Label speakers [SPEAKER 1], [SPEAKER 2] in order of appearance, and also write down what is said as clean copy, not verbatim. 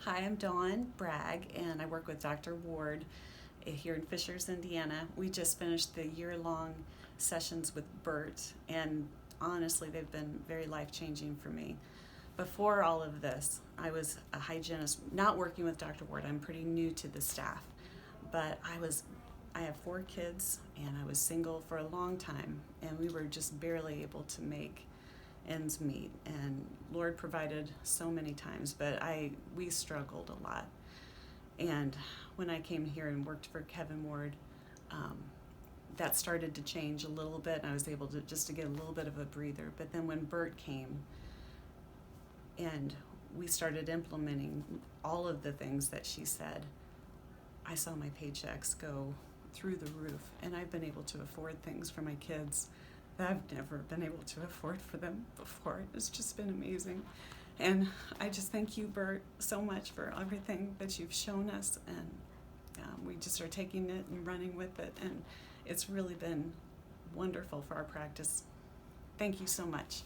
[SPEAKER 1] Hi, I'm Dawn Bragg, and I work with Dr. Ward here in Fishers, Indiana. We just finished the year-long sessions with Bert, and honestly, they've been very life-changing for me. Before all of this, I was a hygienist, not working with Dr. Ward. I'm pretty new to the staff, but I have 4 kids, and I was single for a long time, and we were just barely able to make ends meet, and Lord provided so many times, but we struggled a lot. And when I came here and worked for Kevin Ward, that started to change a little bit, and I was able to get a little bit of a breather. But then when Bert came and we started implementing all of the things that she said, I saw my paychecks go through the roof, and I've been able to afford things for my kids that I've never been able to afford for them before. It's just been amazing. And I just thank you, Bert, so much for everything that you've shown us. And we just are taking it and running with it. And it's really been wonderful for our practice. Thank you so much.